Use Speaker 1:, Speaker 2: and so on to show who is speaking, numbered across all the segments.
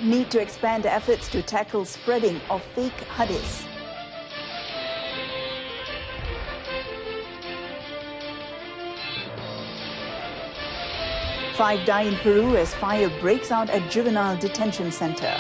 Speaker 1: Need to expand efforts to tackle spreading of fake hadiths. Five die in Peru as fire breaks out at juvenile detention center.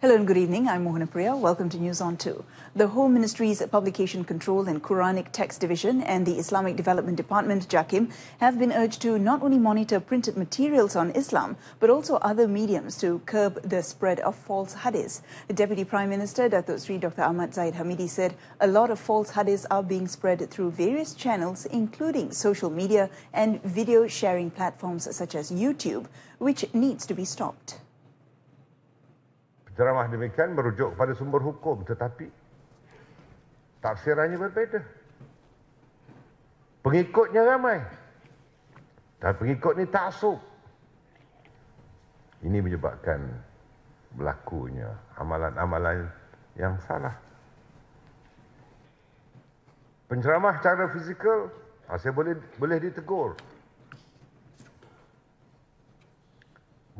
Speaker 1: Hello and good evening. I'm Mohana Priya. Welcome to News on 2. The Home Ministry's Publication Control and Quranic Text Division and the Islamic Development Department, JAKIM, have been urged to not only monitor printed materials on Islam, but also other mediums to curb the spread of false hadiths. The Deputy Prime Minister, Datuk Sri Dr. Ahmad Zahid Hamidi, said a lot of false hadiths are being spread through various channels, including social media and video sharing platforms such as YouTube, which needs to be stopped.
Speaker 2: Ceramah demikian merujuk pada sumber hukum, tetapi tafsirannya berbeza. Pengikutnya ramai, dan pengikut ni taksub. Ini menyebabkan berlakunya amalan-amalan yang salah. Penceramah secara fizikal, saya boleh ditegur.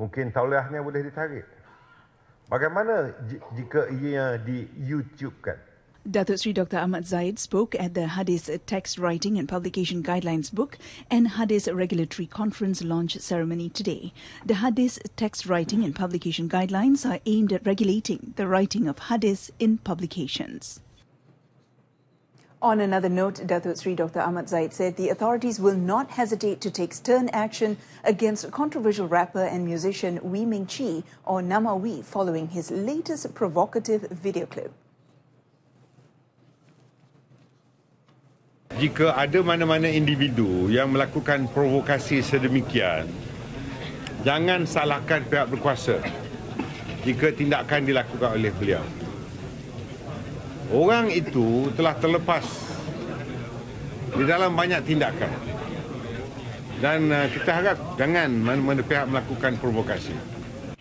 Speaker 2: Mungkin tauliahnya boleh ditarik. Bagaimana jika ia di YouTube-kan?
Speaker 1: Datuk Sri Dr. Ahmad Zahid spoke at the Hadith Text Writing and Publication Guidelines book and Hadith Regulatory Conference launch ceremony today. The Hadith Text Writing and Publication Guidelines are aimed at regulating the writing of hadiths in publications. On another note, Datuk Sri Dr. Ahmad Zahid said the authorities will not hesitate to take stern action against controversial rapper and musician Wee Ming Chi, or Nama Wee, following his latest provocative video clip.
Speaker 2: Jika ada mana-mana individu yang melakukan provokasi sedemikian, jangan salahkan pihak berkuasa jika tindakan dilakukan oleh beliau. Orang itu telah terlepas di dalam banyak tindakan. Dan kita harap jangan mana-mana pihak melakukan provokasi.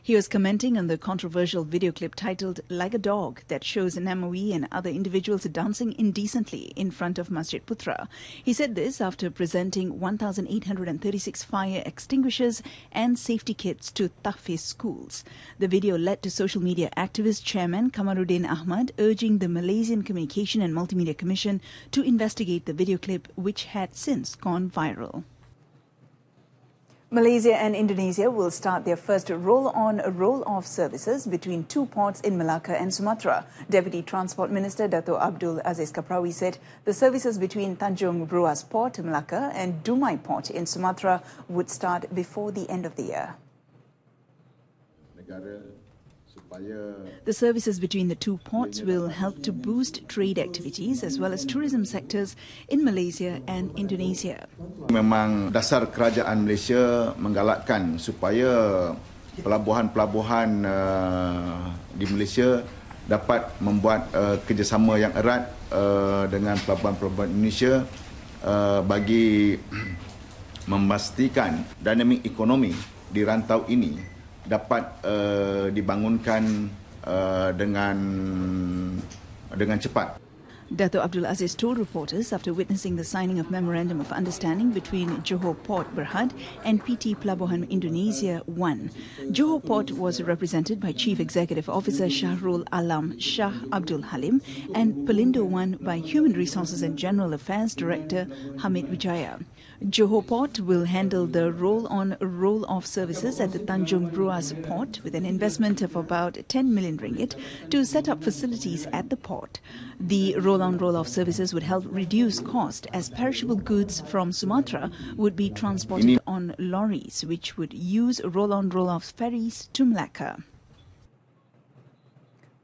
Speaker 1: He was commenting on the controversial video clip titled Like a Dog that shows Nama Wee and other individuals dancing indecently in front of Masjid Putra. He said this after presenting 1,836 fire extinguishers and safety kits to Tahfiz schools. The video led to social media activist Chairman Kamaruddin Ahmad urging the Malaysian Communication and Multimedia Commission to investigate the video clip, which had since gone viral. Malaysia and Indonesia will start their first roll-on, roll-off services between two ports in Malacca and Sumatra. Deputy Transport Minister Dato' Abdul Aziz Kaprawi said the services between Tanjung Bruas Port, Malacca, and Dumai Port in Sumatra would start before the end of the year. The services between the two ports will help to boost trade activities as well as tourism sectors in Malaysia and Indonesia.
Speaker 3: Memang dasar kerajaan Malaysia menggalakkan supaya pelabuhan-pelabuhan di Malaysia dapat membuat kerjasama yang erat dengan pelabuhan-pelabuhan Indonesia bagi memastikan dinamik ekonomi di rantau ini dapat dibangunkan dengan cepat.
Speaker 1: Dato' Abdul Aziz told reporters after witnessing the signing of Memorandum of Understanding between Johor Port Berhad and PT Pelabuhan Indonesia 1. Johor Port was represented by Chief Executive Officer Shahrul Alam Shah Abdul Halim and Pelindo 1 by Human Resources and General Affairs Director Hamid Wijaya. Johor Port will handle the roll-on, roll-off services at the Tanjung Bruas Port with an investment of about 10 million ringgit to set up facilities at the port. The roll-on, roll-off services would help reduce cost as perishable goods from Sumatra would be transported on lorries, which would use roll-on, roll-off ferries to Malacca.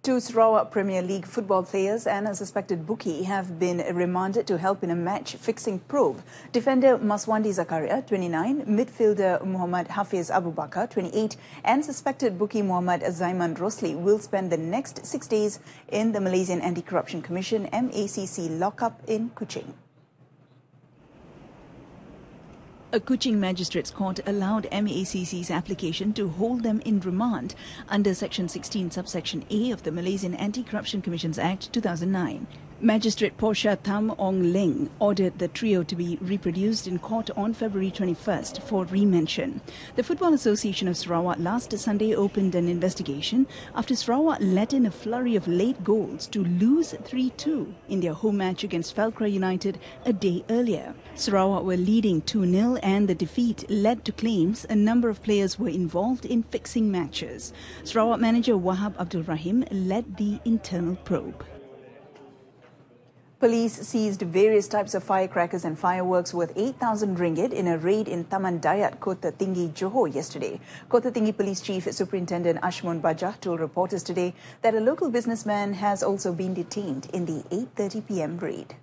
Speaker 1: Two Sarawak Premier League football players and a suspected bookie have been remanded to help in a match-fixing probe. Defender Maswandi Zakaria, 29, midfielder Muhammad Hafiz Abu Bakar, 28, and suspected bookie Muhammad Zaiman Rosli will spend the next 6 days in the Malaysian Anti-Corruption Commission MACC lockup in Kuching. A Kuching Magistrates Court allowed MACC's application to hold them in remand under Section 16 subsection A of the Malaysian Anti-Corruption Commissions Act 2009. Magistrate Portia Tham Ong Leng ordered the trio to be reproduced in court on February 21st for remention. The Football Association of Sarawak last Sunday opened an investigation after Sarawak let in a flurry of late goals to lose 3-2 in their home match against Falkra United a day earlier. Sarawak were leading 2-0 and the defeat led to claims a number of players were involved in fixing matches. Sarawak manager Wahab Abdul Rahim led the internal probe. Police seized various types of firecrackers and fireworks worth 8,000 ringgit in a raid in Taman Dayat, Kota Tinggi, Johor yesterday. Kota Tinggi Police Chief Superintendent Ashmun Bajah told reporters today that a local businessman has also been detained in the 8:30 p.m. raid.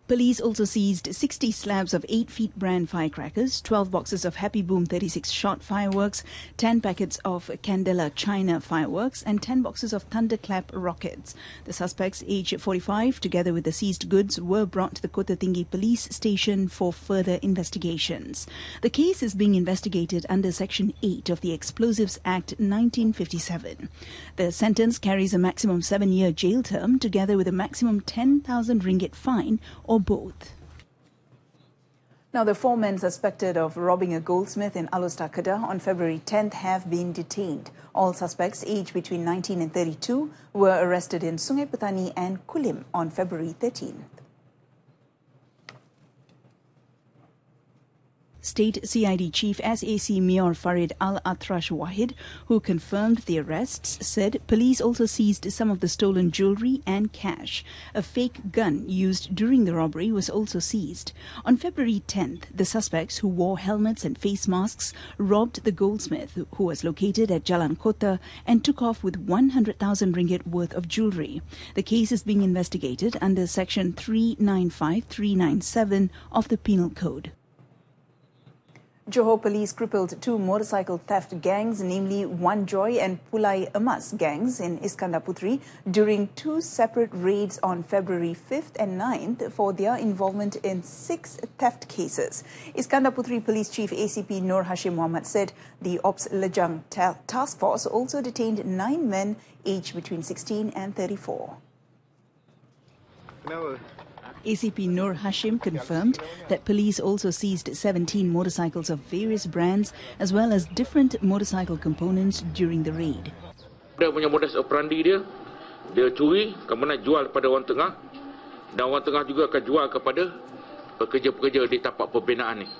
Speaker 1: Police also seized 60 slabs of 8 Feet brand firecrackers, 12 boxes of Happy Boom 36 shot fireworks, 10 packets of Candela China fireworks, and 10 boxes of Thunderclap rockets. The suspects, aged 45, together with the seized goods, were brought to the Kota Tinggi Police Station for further investigations. The case is being investigated under Section 8 of the Explosives Act 1957. The sentence carries a maximum 7-year jail term, together with a maximum 10,000 ringgit fine or both. Now, the 4 men suspected of robbing a goldsmith in Alor Kedah on February 10th have been detained. All suspects, aged between 19 and 32, were arrested in Sungai Petani and Kulim on February 13th. State CID Chief SAC Mayor Farid Al-Atrash Wahid, who confirmed the arrests, said police also seized some of the stolen jewellery and cash. A fake gun used during the robbery was also seized. On February 10th, the suspects, who wore helmets and face masks, robbed the goldsmith, who was located at Jalan Kota, and took off with 100,000 ringgit worth of jewellery. The case is being investigated under Section 395-397 of the Penal Code. Johor Police crippled 2 motorcycle theft gangs, namely Wan Joy and Pulai Emas gangs in Iskandar Puteri, during 2 separate raids on February 5th and 9th for their involvement in 6 theft cases. Iskandar Puteri Police Chief ACP Nur Hashim Mohamad said the Ops Lejang Task Force also detained 9 men aged between 16 and 34. ACP Nur Hashim confirmed that police also seized 17 motorcycles of various brands as well as different motorcycle components during the raid.
Speaker 4: Dia punya modus operandi dia curi, kemudian jual kepada orang tengah, dan orang tengah juga akan jual kepada pekerja-pekerja di tapak pembinaan ni,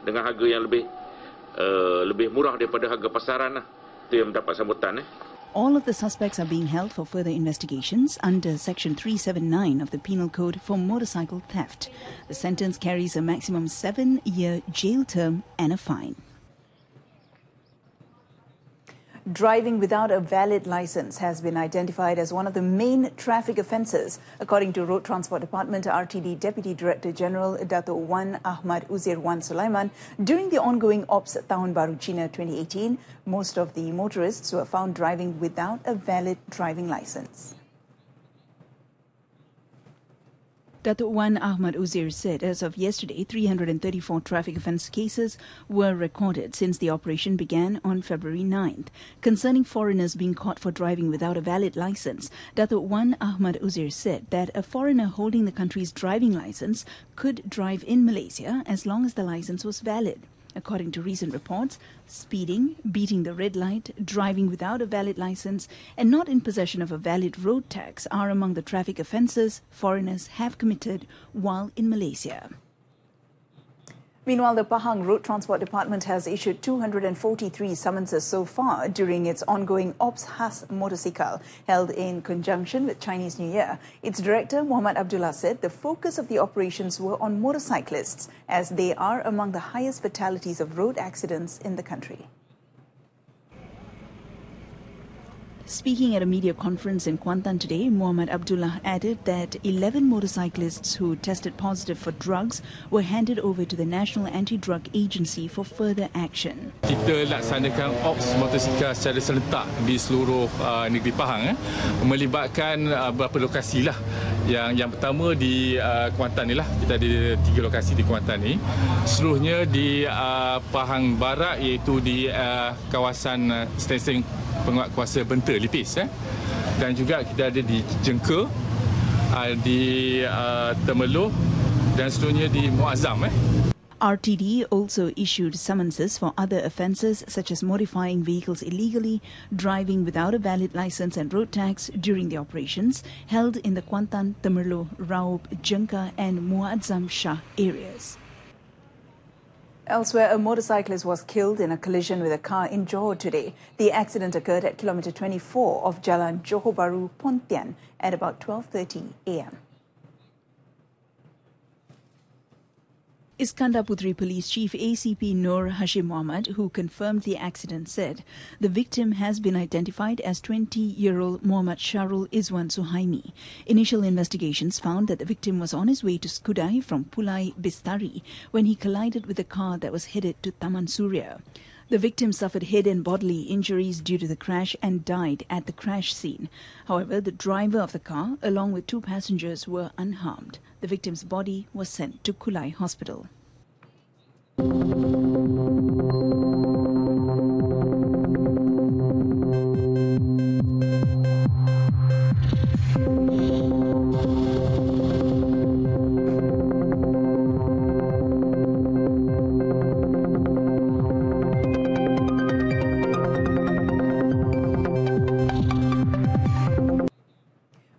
Speaker 4: dengan harga yang lebih murah daripada harga pasaran lah. Itu yang mendapat sambutan.
Speaker 1: All of the suspects are being held for further investigations under Section 379 of the Penal Code for motorcycle theft. The sentence carries a maximum 7-year jail term and a fine. Driving without a valid license has been identified as one of the main traffic offences, according to Road Transport Department RTD Deputy Director General Dato' Wan Ahmad Uzair Wan Sulaiman. During the ongoing Ops Tahun Baru Cina 2018, most of the motorists were found driving without a valid driving licence. Dato' Wan Ahmad Uzair said as of yesterday, 334 traffic offence cases were recorded since the operation began on February 9th. Concerning foreigners being caught for driving without a valid licence, Dato' Wan Ahmad Uzair said that a foreigner holding the country's driving licence could drive in Malaysia as long as the licence was valid. According to recent reports, speeding, beating the red light, driving without a valid licence and not in possession of a valid road tax are among the traffic offences foreigners have committed while in Malaysia. Meanwhile, the Pahang Road Transport Department has issued 243 summonses so far during its ongoing Ops Khas Motorcycle, held in conjunction with Chinese New Year. Its director, Muhammad Abdullah, said the focus of the operations were on motorcyclists, as they are among the highest fatalities of road accidents in the country. Speaking at a media conference in Kuantan today, Muhammad Abdullah added that 11 motorcyclists who tested positive for drugs were handed over to the National Anti-Drug Agency for further action.
Speaker 5: Kita laksanakan ops motosikal secara serentak di seluruh negeri Pahang, melibatkan beberapa lokasi lah. Yang pertama di Kuantan ni lah, kita ada 3 lokasi di Kuantan ni. Seluruhnya di Pahang Barat, iaitu di kawasan stesen penguatkuasa Benta Lipis. dan juga kita ada di Jengka, di Temerloh dan seterusnya di Muazzam.
Speaker 1: RTD also issued summonses for other offences such as modifying vehicles illegally, driving without a valid licence and road tax during the operations held in the Kuantan, Temerloh, Raub, Jengka and Muazzam Shah areas. Elsewhere, a motorcyclist was killed in a collision with a car in Johor today. The accident occurred at kilometre 24 of Jalan Johor Bahru, Pontian at about 12:30 a.m. Iskandar Puteri Police Chief ACP Nur Hashim Mohamad, who confirmed the accident, said the victim has been identified as 20-year-old Muhammad Sharul Izwan Suhaimi. Initial investigations found that the victim was on his way to Skudai from Pulai Bistari when he collided with a car that was headed to Taman Surya. The victim suffered head and bodily injuries due to the crash and died at the crash scene. However, the driver of the car, along with 2 passengers, were unharmed. The victim's body was sent to Kulai Hospital.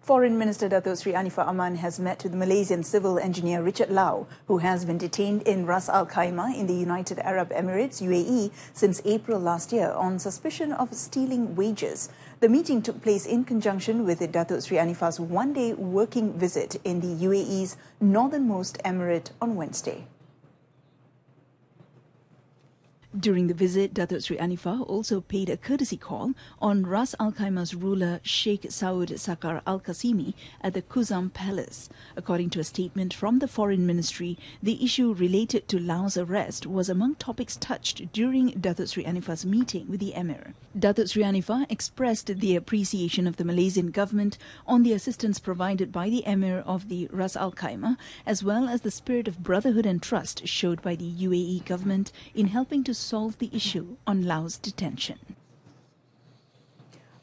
Speaker 1: Foreign Minister Datuk Sri Anifah Aman has met with Malaysian civil engineer Richard Lau, who has been detained in Ras Al Khaimah in the United Arab Emirates, UAE, since April last year on suspicion of stealing wages. The meeting took place in conjunction with Datuk Sri Anifah's one-day working visit in the UAE's northernmost emirate on Wednesday. During the visit, Datuk Sri Anifah also paid a courtesy call on Ras Al Khaimah's ruler Sheikh Saud Sakar Al Qasimi at the Kuzam Palace. According to a statement from the Foreign Ministry, the issue related to Lau's arrest was among topics touched during Datuk Sri Anifah's meeting with the Emir. Datuk Sri Anifah expressed the appreciation of the Malaysian government on the assistance provided by the Emir of the Ras Al Khaimah, as well as the spirit of brotherhood and trust showed by the UAE government in helping to solve the issue on Lau's detention.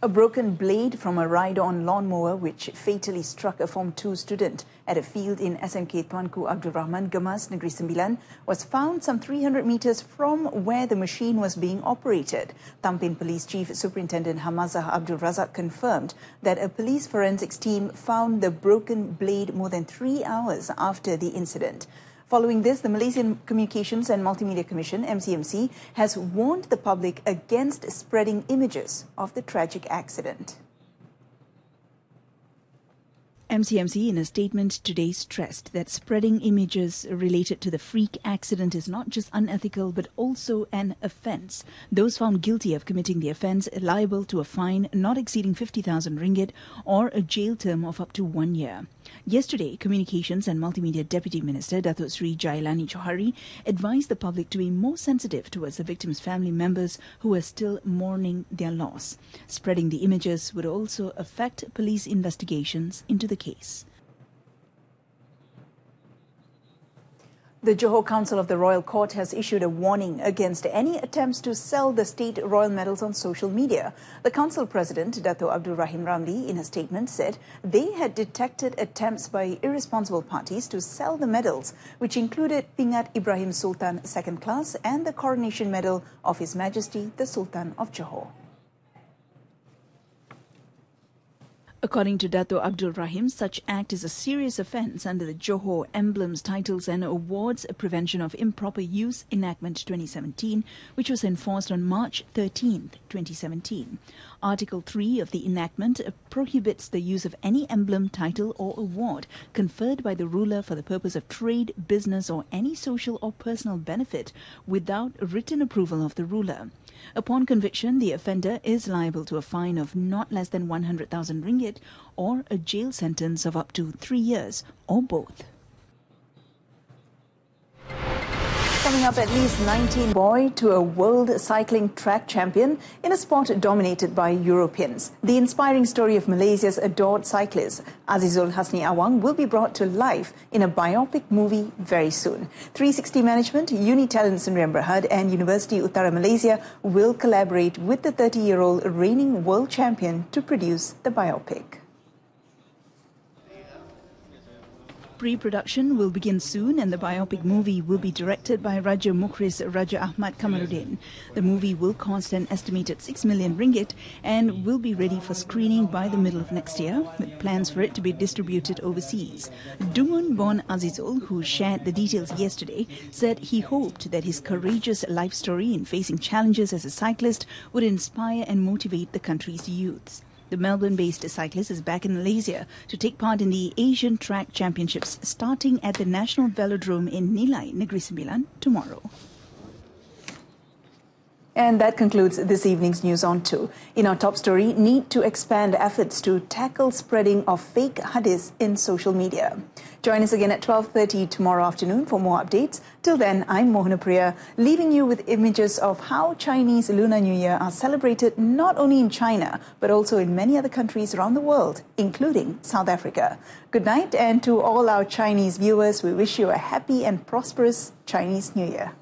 Speaker 1: A broken blade from a ride-on lawnmower which fatally struck a Form 2 student at a field in SMK Tuanku Abdul Rahman Gemas, Negeri Sembilan, was found some 300 metres from where the machine was being operated. Tampin Police Chief Superintendent Hamazah Abdul Razak confirmed that a police forensics team found the broken blade more than 3 hours after the incident. Following this, the Malaysian Communications and Multimedia Commission, MCMC, has warned the public against spreading images of the tragic accident. MCMC, in a statement today, stressed that spreading images related to the freak accident is not just unethical but also an offence. Those found guilty of committing the offence are liable to a fine not exceeding 50,000 ringgit or a jail term of up to 1 year. Yesterday, Communications and Multimedia Deputy Minister Datuk Sri Jailani Johari advised the public to be more sensitive towards the victims' family members who are still mourning their loss. Spreading the images would also affect police investigations into the case. The Johor Council of the Royal Court has issued a warning against any attempts to sell the state royal medals on social media. The council president, Dato' Abdul Rahim Ramli, in a statement said they had detected attempts by irresponsible parties to sell the medals, which included Pingat Ibrahim Sultan Second Class and the Coronation Medal of His Majesty the Sultan of Johor. According to Dato' Abdul Rahim, such act is a serious offence under the Johor Emblems, Titles and Awards Prevention of Improper Use Enactment 2017, which was enforced on March 13, 2017. Article 3 of the enactment prohibits the use of any emblem, title or award conferred by the ruler for the purpose of trade, business or any social or personal benefit without written approval of the ruler. Upon conviction, the offender is liable to a fine of not less than 100,000 ringgit or a jail sentence of up to 3 years or both. Coming up, at least 19 boy to a world cycling track champion in a sport dominated by Europeans. The inspiring story of Malaysia's adored cyclist Azizul Hasni Awang will be brought to life in a biopic movie very soon. 360 Management, Unitalent Sdn Bhd and University Utara Malaysia will collaborate with the 30-year-old reigning world champion to produce the biopic. Pre-production will begin soon and the biopic movie will be directed by Raja Mukhris Raja Ahmad Kamaruddin. The movie will cost an estimated 6 million ringgit and will be ready for screening by the middle of next year, with plans for it to be distributed overseas. Dungun-born Azizul, who shared the details yesterday, said he hoped that his courageous life story in facing challenges as a cyclist would inspire and motivate the country's youths. The Melbourne-based cyclist is back in Malaysia to take part in the Asian Track Championships starting at the National Velodrome in Nilai, Negeri Sembilan tomorrow. And that concludes this evening's News on 2. In our top story, need to expand efforts to tackle spreading of fake hadiths in social media. Join us again at 12:30 tomorrow afternoon for more updates. Till then, I'm Mohana Priya, leaving you with images of how Chinese Lunar New Year are celebrated not only in China, but also in many other countries around the world, including South Africa. Good night, and to all our Chinese viewers, we wish you a happy and prosperous Chinese New Year.